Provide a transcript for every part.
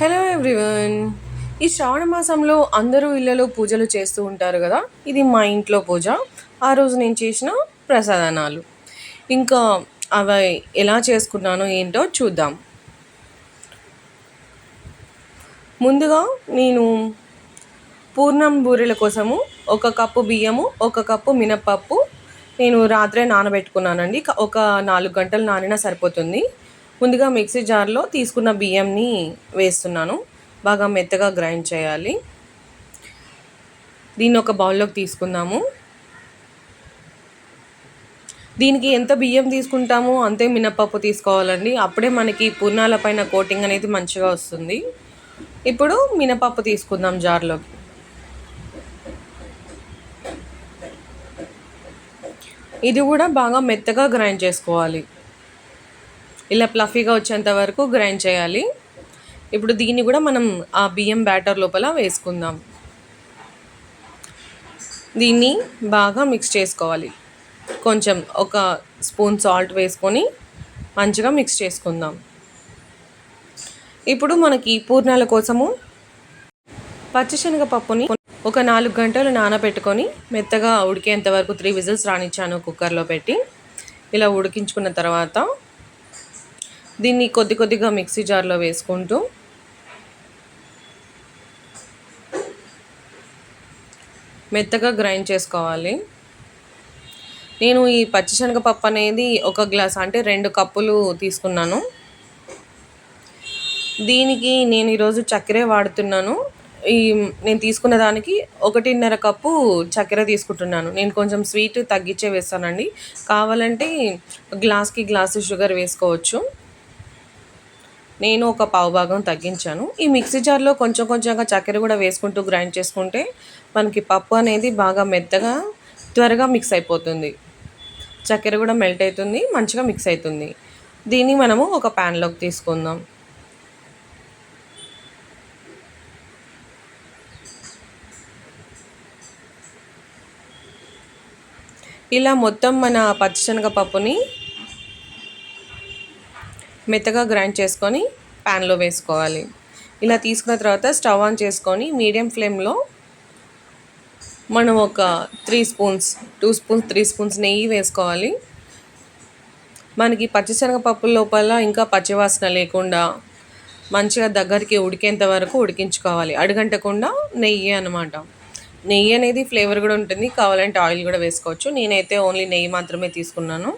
Hello everyone. ఈ శ్రావణ మాసంలో అందరూ ఇళ్ళలో పూజలు చేస్తూ ఉంటారు కదా. ఇది మా ఇంట్లో పూజ. ఆ రోజు నేను చేసిన ప్రసాదనాలు ఇంకా అవి ఎలా చేసుకున్నానో ఏంటో చూద్దాం. ముందుగా నేను పూర్ణం బూరెల కోసము 1 కప్పు బియ్యము, 1 కప్పు మినప్పప్పు నేను రాత్రే నానబెట్టుకున్నానండి. ఒక 4 గంటలు నానినా సరిపోతుంది. ముందుగా మిక్సీ జార్లో తీసుకున్న బియ్యంని వేస్తున్నాను. బాగా మెత్తగా గ్రైండ్ చేయాలి. దీన్ని ఒక బౌల్లోకి తీసుకుందాము. దీనికి ఎంత బియ్యం తీసుకుంటామో అంతే మినప్పప్పు తీసుకోవాలండి. అప్పుడే మనకి పూర్ణాల పైన కోటింగ్ అనేది మంచిగా వస్తుంది. ఇప్పుడు మినపప్పు తీసుకుందాం జార్లోకి. ఇది కూడా బాగా మెత్తగా గ్రైండ్ చేసుకోవాలి. ఇలా ప్లఫీగా వచ్చేంత వరకు గ్రైండ్ చేయాలి. ఇప్పుడు దీన్ని కూడా మనం ఆ బియ్యం బ్యాటర్ లోపల వేసుకుందాం. దీన్ని బాగా మిక్స్ చేసుకోవాలి. కొంచెం 1 స్పూన్ సాల్ట్ వేసుకొని మంచిగా మిక్స్ చేసుకుందాం. ఇప్పుడు మనకి పూర్ణాల కోసము పచ్చిశనగపప్పుని ఒక 4 గంటలు నానబెట్టుకొని మెత్తగా ఉడికేంత వరకు 3 విజిల్స్ రానిచ్చాను కుక్కర్లో పెట్టి. ఇలా ఉడికించుకున్న తర్వాత దీన్ని కొద్దిగా మిక్సీ జార్లో వేసుకుంటూ మెత్తగా గ్రైండ్ చేసుకోవాలి. నేను ఈ పచ్చిశనగపప్పు అనేది 1 గ్లాస్ అంటే 2 కప్పులు తీసుకున్నాను. దీనికి నేను ఈరోజు చక్కెర వాడుతున్నాను. నేను తీసుకున్న దానికి 1.5 కప్పు చక్కెర తీసుకుంటున్నాను. నేను కొంచెం స్వీట్ తగ్గించే వేస్తానండి. కావాలంటే గ్లాస్కి గ్లాసు షుగర్ వేసుకోవచ్చు. నేను ఒక పావు భాగం తగ్గించాను. ఈ మిక్సీ జార్లో కొంచెంగా చక్కెర కూడా వేసుకుంటూ గ్రైండ్ చేసుకుంటే మనకి పప్పు అనేది బాగా మెత్తగా త్వరగా మిక్స్ అయిపోతుంది. చక్కెర కూడా మెల్ట్ అవుతుంది, మంచిగా మిక్స్ అవుతుంది. దీన్ని మనము ఒక ప్యాన్లోకి తీసుకుందాం. ఇలా మొత్తం మన పచ్చిశనగపప్పుని మెత్తగా గ్రైండ్ చేసుకొని ప్యాన్లో వేసుకోవాలి. ఇలా తీసుకున్న తర్వాత స్టవ్ ఆన్ చేసుకొని మీడియం ఫ్లేమ్లో మనం ఒక 2 స్పూన్స్ 3 స్పూన్స్ నెయ్యి వేసుకోవాలి. మనకి పచ్చిశనగపప్పు లోపల ఇంకా పచ్చివాసన లేకుండా మంచిగా దగ్గరికి ఉడికేంత వరకు ఉడికించుకోవాలి. అడుగంటకుండా నెయ్యి అన్నమాట. నెయ్యి అనేది ఫ్లేవర్ కూడా ఉంటుంది. కావాలంటే ఆయిల్ కూడా వేసుకోవచ్చు. నేనైతే ఓన్లీ నెయ్యి మాత్రమే తీసుకున్నాను.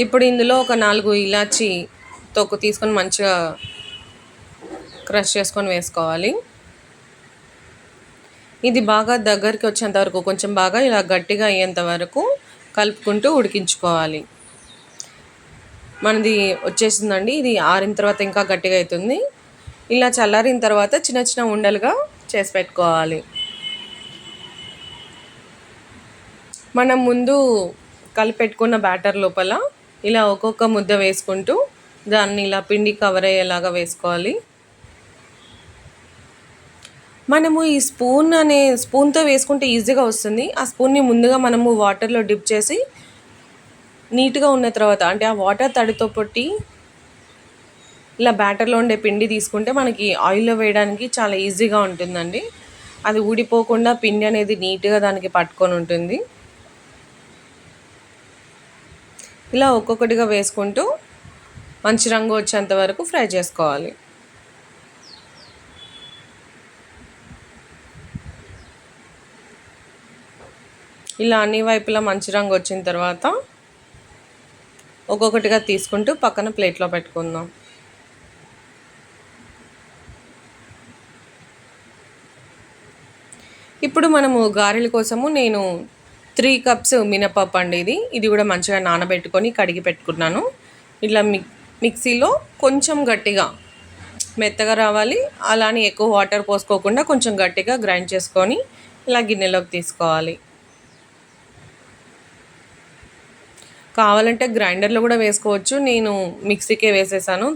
ఇప్పుడు ఇందులో ఒక 4 ఇలాచి తొక్కు తీసుకొని మంచిగా క్రష్ చేసుకొని వేసుకోవాలి. ఇది బాగా దగ్గరికి వచ్చేంత వరకు కొంచెం బాగా ఇలా గట్టిగా అయ్యేంత వరకు కలుపుకుంటూ ఉడికించుకోవాలి. మనది వచ్చేసిందండి. ఇది ఆరిన తర్వాత ఇంకా గట్టిగా అవుతుంది. ఇలా చల్లారిన తర్వాత చిన్న ఉండలుగా చేసి పెట్టుకోవాలి. మనం ముందు కలిపెట్టుకున్న బ్యాటర్ లోపల ఇలా ఒక్కొక్క ముద్ద వేసుకుంటూ దాన్ని ఇలా పిండి కవర్ అయ్యేలాగా వేసుకోవాలి. మనము ఈ స్పూన్తో వేసుకుంటే ఈజీగా వస్తుంది. ఆ స్పూన్ని ముందుగా మనము వాటర్లో డిప్ చేసి నీట్గా ఉన్న తర్వాత అంటే ఆ వాటర్ తడితో పట్టి ఇలా బ్యాటర్లో ఉండే పిండి తీసుకుంటే మనకి ఆయిల్లో వేయడానికి చాలా ఈజీగా ఉంటుందండి. అది ఊడిపోకుండా పిండి అనేది నీట్గా దానికి పట్టుకొని ఉంటుంది. ఇలా ఒక్కొక్కటిగా వేసుకుంటూ మంచి రంగు వచ్చేంత వరకు ఫ్రై చేసుకోవాలి. ఇలా అన్ని వైపులా మంచి రంగు వచ్చిన తర్వాత ఒక్కొక్కటిగా తీసుకుంటూ పక్కన ప్లేట్లో పెట్టుకుందాం. ఇప్పుడు మనము గారెల కోసము నేను 3 కప్స్ మినపప్పు అండి. ఇది కూడా మంచిగా నానబెట్టుకొని కడిగి పెట్టుకున్నాను. ఇలా మిక్సీలో కొంచెం గట్టిగా మెత్తగా రావాలి. అలానే ఎక్కువ వాటర్ పోసుకోకుండా కొంచెం గట్టిగా గ్రైండ్ చేసుకొని ఇలా గిన్నెలోకి తీసుకోవాలి. కావాలంటే గ్రైండర్లో కూడా వేసుకోవచ్చు, నేను మిక్సీకే వేసేసాను.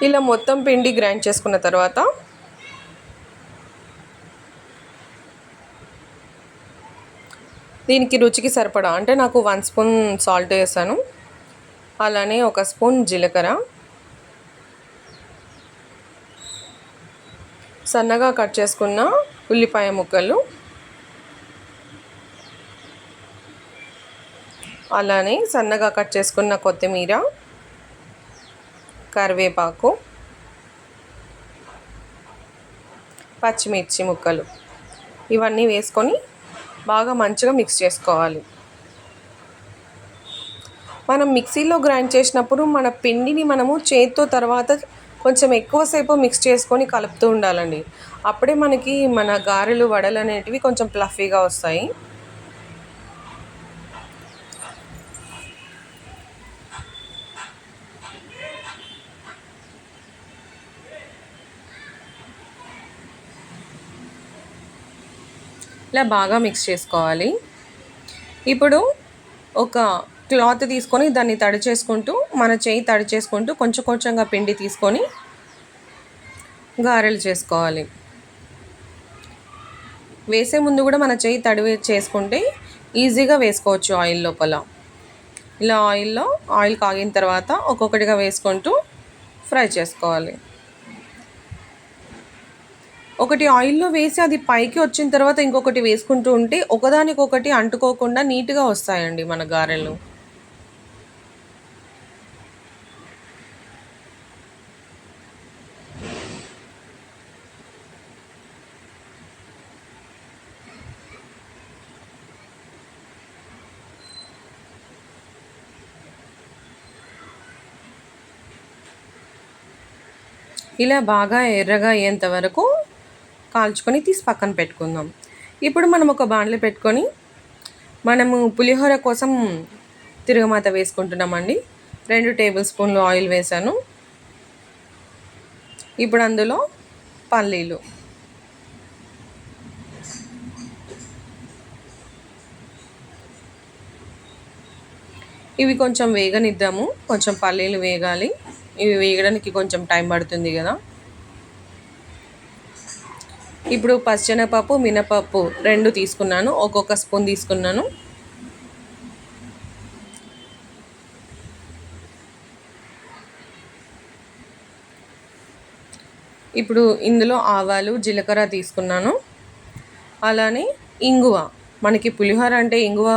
ఇలా మొత్తం పిండి గ్రైండ్ చేసుకున్న తర్వాత దీనికి రుచికి సరిపడా అంటే నాకు 1 స్పూన్ సాల్ట్ వేసాను. అలానే 1 స్పూన్ జీలకర్ర, సన్నగా కట్ చేసుకున్న ఉల్లిపాయ ముక్కలు, అలానే సన్నగా కట్ చేసుకున్న కొత్తిమీర, కరివేపాకు, పచ్చిమిర్చి ముక్కలు ఇవన్నీ వేసుకొని బాగా మంచిగా మిక్స్ చేసుకోవాలి. మనం మిక్సీలో గ్రైండ్ చేసినప్పుడు మన పిండిని మనము చేతితో తర్వాత కొంచెం ఎక్కువసేపు మిక్స్ చేసుకొని కలుపుతూ ఉండాలండి. అప్పుడే మనకి మన గారెలు వడలు అనేటివి కొంచెం ఫ్లఫీగా వస్తాయి. ఇలా బాగా మిక్స్ చేసుకోవాలి. ఇప్పుడు ఒక క్లాత్ తీసుకొని దాన్ని తడి చేసుకుంటూ మన చేయి తడి చేసుకుంటూ కొంచెం కొంచెంగా పిండి తీసుకొని గారెలు చేసుకోవాలి. వేసే ముందు కూడా మన చేయి తడి చేసుకుంటే ఈజీగా వేసుకోవచ్చు ఆయిల్ లోపల. ఇలా ఆయిల్ కాగిన తర్వాత ఒక్కొక్కటిగా వేసుకుంటూ ఫ్రై చేసుకోవాలి. ఒకటి ఆయిల్లో వేసి అది పైకి వచ్చిన తర్వాత ఇంకొకటి వేసుకుంటూ ఉంటే ఒకదానికొకటి అంటుకోకుండా నీట్గా వస్తాయండి మన గారెలు. ఇలా బాగా ఎర్రగా అయ్యేంత వరకు కాల్చుకొని తీసి పక్కన పెట్టుకుందాం. ఇప్పుడు మనం ఒక బాండ్లీ పెట్టుకొని మనము పులిహోర కోసం తిరగమాత వేసుకుంటున్నామండి. 2 టేబుల్ స్పూన్లు ఆయిల్ వేసాను. ఇప్పుడు అందులో పల్లీలు, ఇవి కొంచెం వేగనిద్దాము. కొంచెం పల్లీలు వేగాలి, ఇవి వేగడానికి కొంచెం టైం పడుతుంది కదా. ఇప్పుడు పచ్చెనపప్పు, మినపప్పు 2 తీసుకున్నాను, ఒక్కొక్క స్పూన్ తీసుకున్నాను. ఇప్పుడు ఇందులో ఆవాలు, జీలకర్ర తీసుకున్నాను. అలానే ఇంగువ, మనకి పులిహోర అంటే ఇంగువ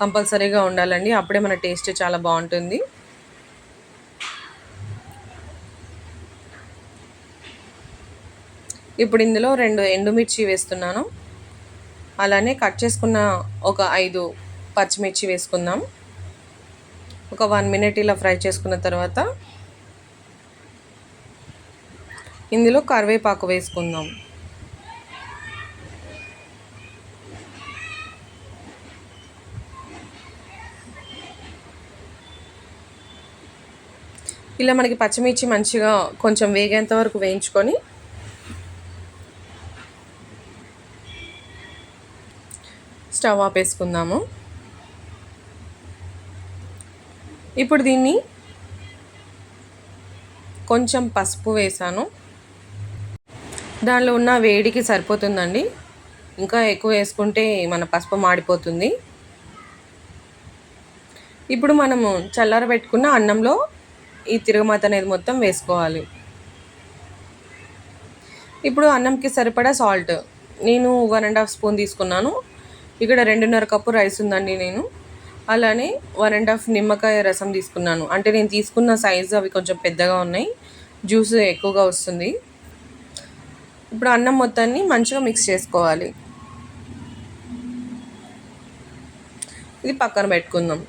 కంపల్సరీగా ఉండాలండి, అప్పుడే మన టేస్ట్ చాలా బాగుంటుంది. ఇప్పుడు ఇందులో 2 ఎండుమిర్చి వేస్తున్నాను. అలానే కట్ చేసుకున్న ఒక 5 పచ్చిమిర్చి వేసుకుందాం. ఒక 1 మినిట్ ఇలా ఫ్రై చేసుకున్న తర్వాత ఇందులో కరివేపాకు వేసుకుందాం. ఇలా మనకి పచ్చిమిర్చి మంచిగా కొంచెం వేగేంత వరకు వేయించుకొని స్టవ్ ఆపేసుకుందాము. ఇప్పుడు దీన్ని కొంచెం పసుపు వేసాను. దానిలో ఉన్న వేడికి సరిపోతుందండి, ఇంకా ఎక్కువ వేసుకుంటే మన పసుపు మాడిపోతుంది. ఇప్పుడు మనము చల్లారబెట్టుకున్న అన్నంలో ఈ తిరగమాత అనేది మొత్తం వేసుకోవాలి. ఇప్పుడు అన్నంకి సరిపడా సాల్ట్ నేను 1.5 స్పూన్ తీసుకున్నాను. ఇక్కడ 2.5 కప్పు రైస్ ఉందండి నేను. అలానే 1.5 నిమ్మకాయ రసం తీసుకున్నాను. అంటే నేను తీసుకున్న సైజు అవి కొంచెం పెద్దగా ఉన్నాయి, జ్యూస్ ఎక్కువగా వస్తుంది. ఇప్పుడు అన్నం మొత్తాన్ని మంచిగా మిక్స్ చేసుకోవాలి. ఇది పక్కన పెట్టుకుందాం.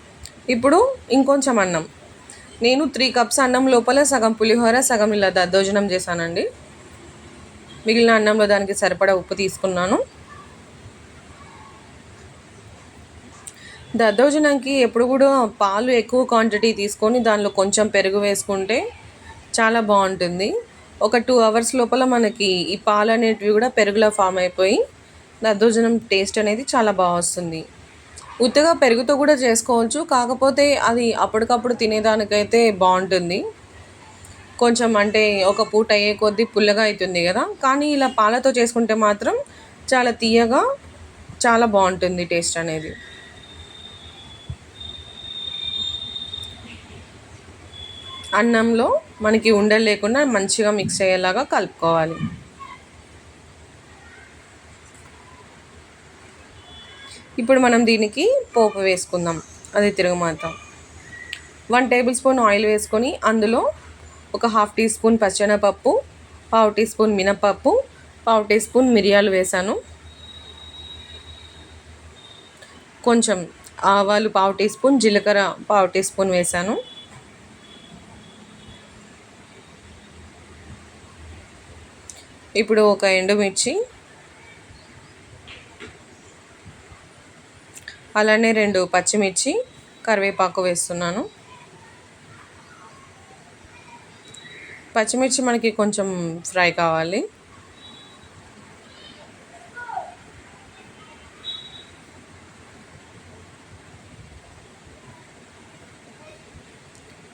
ఇప్పుడు ఇంకొంచెం అన్నం, నేను 3 కప్స్ అన్నం లోపల సగం పులిహోర, సగం ఇలా దద్దోజనం చేశానండి. మిగిలిన అన్నంలో దానికి సరిపడా ఉప్పు తీసుకున్నాను. దద్దోజనంకి ఎప్పుడు కూడా పాలు ఎక్కువ క్వాంటిటీ తీసుకొని దానిలో కొంచెం పెరుగు వేసుకుంటే చాలా బాగుంటుంది. ఒక 2 అవర్స్ లోపల మనకి ఈ పాలు అనేటివి కూడా పెరుగులా ఫామ్ అయిపోయి దద్దోజనం టేస్ట్ అనేది చాలా బాగా వస్తుంది. ఉత్తగా పెరుగుతో కూడా చేసుకోవచ్చు, కాకపోతే అది అప్పటికప్పుడు తినేదానికైతే బాగుంటుంది. కొంచెం అంటే ఒక పూట అయ్యే కొద్దీ పుల్లగా అవుతుంది కదా, కానీ ఇలా పాలతో చేసుకుంటే మాత్రం చాలా తీయగా చాలా బాగుంటుంది టేస్ట్ అనేది. అన్నంలో మనకి ఉండలు లేకుండా మంచిగా మిక్స్ అయ్యేలాగా కలుపుకోవాలి. ఇప్పుడు మనం దీనికి పోపు వేసుకుందాం. అది తిరుగుమాత. 1 టేబుల్ స్పూన్ ఆయిల్ వేసుకొని అందులో ఒక 1/2 టీ స్పూన్ పచ్చెనపప్పు, 1/2 టీ స్పూన్ మినపప్పు, 1/2 టీ స్పూన్ మిరియాలు వేసాను. కొంచెం ఆవాలు 1/2 టీ స్పూన్, జీలకర్ర 1/2 టీ స్పూన్ వేసాను. ఇప్పుడు ఒక ఎండుమిర్చి, అలానే 2 పచ్చిమిర్చి, కరివేపాకు వేస్తున్నాను. పచ్చిమిర్చి మనకి కొంచెం ఫ్రై కావాలి.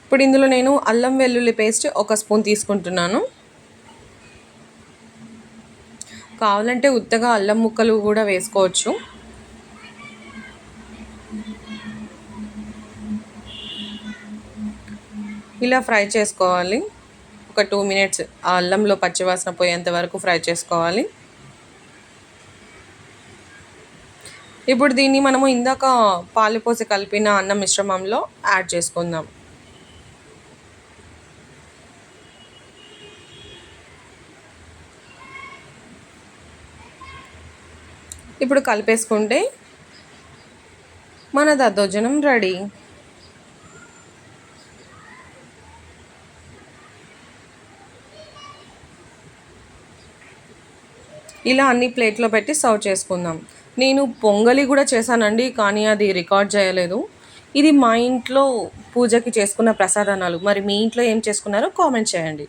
ఇప్పుడు ఇందులో నేను అల్లం వెల్లుల్లి పేస్ట్ 1 స్పూన్ తీసుకుంటున్నాను. కావాలంటే ఉత్తగా అల్లం ముక్కలు కూడా వేసుకోవచ్చు. ఇలా ఫ్రై చేసుకోవాలి. ఒక 2 మినిట్స్ ఆ అల్లంలో పచ్చివాసన పోయేంత వరకు ఫ్రై చేసుకోవాలి. ఇప్పుడు దీన్ని మనము ఇందాక పాలు పోసి కలిపిన అన్నం మిశ్రమంలో యాడ్ చేసుకుందాం. ఇప్పుడు కలిపేసుకుంటే మన దద్దోజనం రెడీ. ఇలా అన్ని ప్లేట్లో పెట్టి సర్వ్ చేసుకుందాం. నేను పొంగలి కూడా చేశానండి, కానీ అది రికార్డ్ చేయలేదు. ఇది మా ఇంట్లో పూజకి చేసుకున్న ప్రసాదనాలు. మరి మీ ఇంట్లో ఏం చేసుకున్నారో కామెంట్ చేయండి.